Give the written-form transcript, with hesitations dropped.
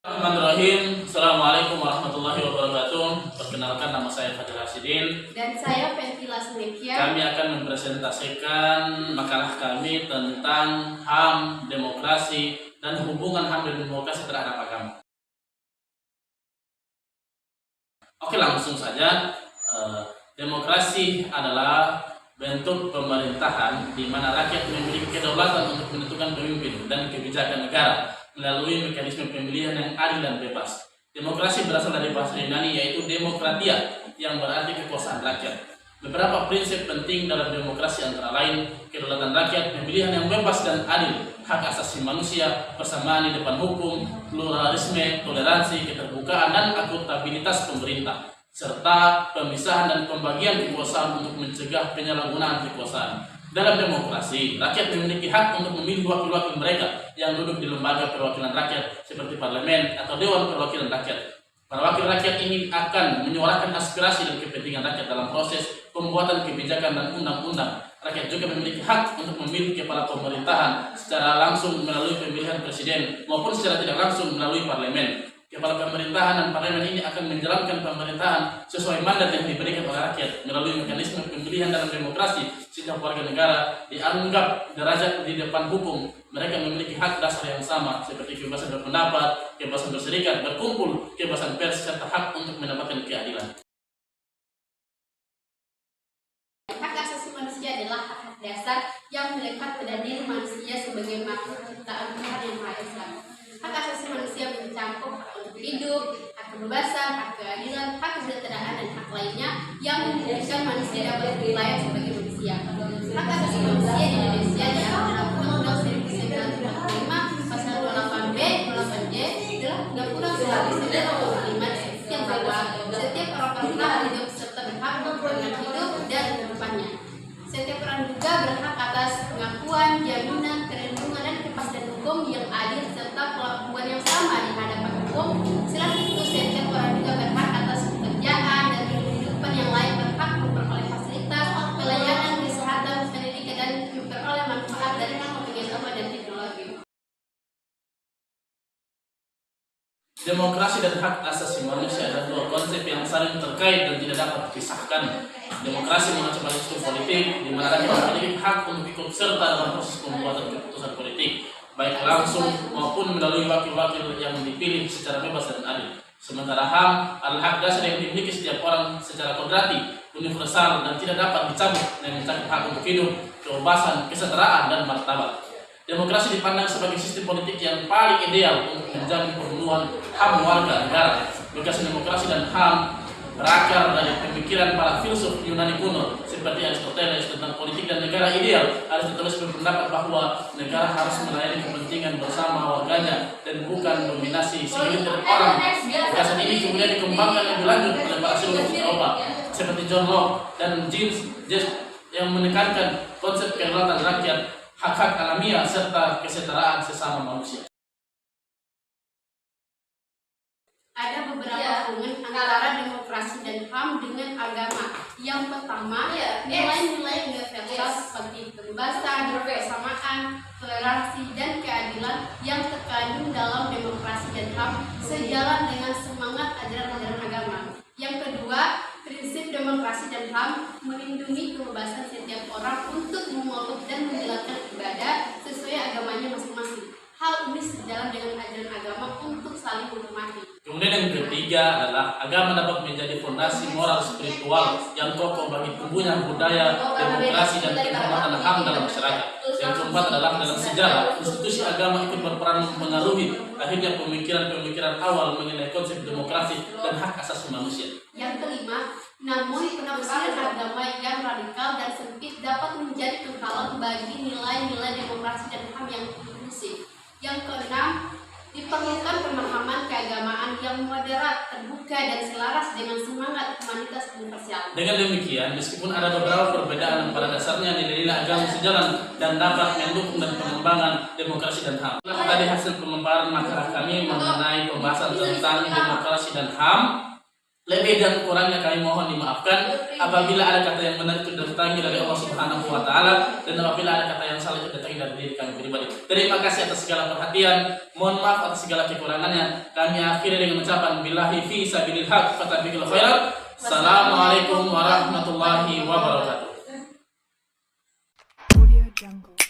Bismillahirrahmanirrahim. Assalamualaikum warahmatullahi wabarakatuh. Perkenalkan, nama saya Fadil Hasidin. Dan saya Pentila Sunekia. Kami akan mempresentasikan makalah kami tentang HAM, demokrasi, dan hubungan HAM dan demokrasi terhadap agama. Oke, langsung saja. Demokrasi adalah bentuk pemerintahan di mana rakyat memiliki kedaulatan untuk menentukan pemimpin dan kebijakan negara melalui mekanisme pemilihan yang adil dan bebas. Demokrasi berasal dari bahasa Yunani yaitu demokratia, yang berarti kekuasaan rakyat. Beberapa prinsip penting dalam demokrasi antara lain kedaulatan rakyat, pemilihan yang bebas dan adil, hak asasi manusia, persamaan di depan hukum, pluralisme, toleransi, keterbukaan dan akuntabilitas pemerintah, serta pemisahan dan pembagian kekuasaan untuk mencegah penyalahgunaan kekuasaan. Dalam demokrasi, rakyat memiliki hak untuk memilih wakil-wakil mereka yang duduk di lembaga perwakilan rakyat seperti parlemen atau dewan perwakilan rakyat. Para wakil rakyat ini akan menyuarakan aspirasi dan kepentingan rakyat dalam proses pembuatan kebijakan dan undang-undang. Rakyat juga memiliki hak untuk memilih kepala pemerintahan secara langsung melalui pemilihan presiden maupun secara tidak langsung melalui parlemen. Kepala pemerintahan dan parlemen ini akan menjalankan pemerintahan sesuai mandat yang diberikan oleh rakyat melalui mekanisme pemilihan dalam demokrasi. Setiap warga negara dianggap derajat di depan hukum. Mereka memiliki hak dasar yang sama seperti kebebasan berpendapat, kebebasan berserikat, berkumpul, kebebasan pers, serta hak untuk mendapatkan keadilan. Hak asasi manusia adalah hak dasar yang melekat pada diri manusia sebagai makhluk ciptaan Tuhan yang Maha Esa. Hak asasi manusia mencakup hak untuk hidup, hak kebebasan, hak keadilan, hak kesejahteraan, dan hak lainnya yang memungkinkan manusia dapat berlayak sebagai manusia. Hak asasi manusia di Indonesia diatur dalam Undang-Undang 1945 pasal 28B, 28J adalah Undang-Undang Sulawesi dan 25 yang bahwa setiap orang berhak hidup serta berhak dengan hidup dan kehidupannya. Setiap orang juga berhak atas pengakuan, jaminan, perlindungan, dan kepastian hukum yang adil serta perlakuan yang sama di hadapan hukum. Selain itu, setiap orang juga berhak atas pekerjaan dan kehidupan yang layak, berhak memperoleh fasilitas, pelayanan, kesehatan, pendidikan, dan memperoleh manfaat dari pengetahuan dan teknologi. Demokrasi dan hak asasi manusia adalah dua konsep yang saling terkait dan tidak dapat dipisahkan. Demokrasi mengacu pada sistem politik di mana rakyat memiliki hak untuk ikut serta dalam proses pembuatan keputusan politik, baik langsung maupun melalui wakil-wakil yang dipilih secara bebas dan adil. Sementara HAM adalah hak dasar yang dimiliki setiap orang secara kodrati, universal dan tidak dapat dicabut, yang mencakup hak untuk hidup, kebebasan, kesetaraan, dan martabat. Demokrasi dipandang sebagai sistem politik yang paling ideal untuk menjamin pemenuhan HAM warga negara. Gagasan demokrasi dan HAM berakar dari pemikiran para filsuf Yunani kuno seperti Aristoteles tentang politik dan negara ideal. Aristoteles berpendapat bahwa negara harus melayani kepentingan bersama warganya dan bukan dominasi segelintir orang. Gagasan ini kemudian dikembangkan lebih lanjut oleh para filsuf Eropa seperti John Locke dan James yang menekankan konsep kedaulatan rakyat, hak-hak alamiah, serta kesetaraan sesama manusia. Ada beberapa hubungan antara demokrasi dan HAM dengan agama. Yang pertama, nilai-nilai universal seperti kebebasan, kebersamaan, toleransi, dan keadilan yang terkandung dalam demokrasi dan HAM sejalan dengan semangat ajaran-ajaran agama. Yang kedua, prinsip demokrasi dan HAM melindungi kebebasan setiap orang untuk memeluk dan menjalankan ibadah sesuai agamanya masing-masing. Hal ini sejalan dengan ajaran agama untuk saling menghormati. Kemudian yang ketiga adalah agama dapat menjadi fondasi moral spiritual yang kokoh bagi tumbuhnya budaya, demokrasi, dan penghormatan HAM dalam masyarakat. Yang keempat adalah dalam sejarah, institusi agama ikut berperan mempengaruhi akhirnya pemikiran-pemikiran awal mengenai konsep demokrasi dan hak asasi manusia. Yang kelima, namun penafsiran agama yang radikal dan sempit dapat menjadi penghalang bagi nilai-nilai demokrasi dan HAM yang inklusif. Yang keenam, diperlukan pemahaman keagamaan yang moderat, terbuka, dan selaras dengan semangat humanitas universal. Dengan demikian, meskipun ada beberapa perbedaan, pada dasarnya nilai-nilai agama sejalan dan dapat mendukung dan pengembangan demokrasi dan HAM. Itulah tadi hasil pemaparan makalah kami mengenai pembahasan tentang demokrasi dan HAM. Lebih dan kurangnya kami mohon dimaafkan. Apabila ada kata yang benar itu datangnya dari Allah Subhanahu wa taala, dan apabila ada kata yang salah itu datangnya dari diri kami pribadi. Terima kasih atas segala perhatian. Mohon maaf atas segala kekurangannya. Kami akhiri dengan ucapan billahi fi sabilil haq fatabiqul khairat. Assalamualaikum warahmatullahi wabarakatuh. Audio Jungle.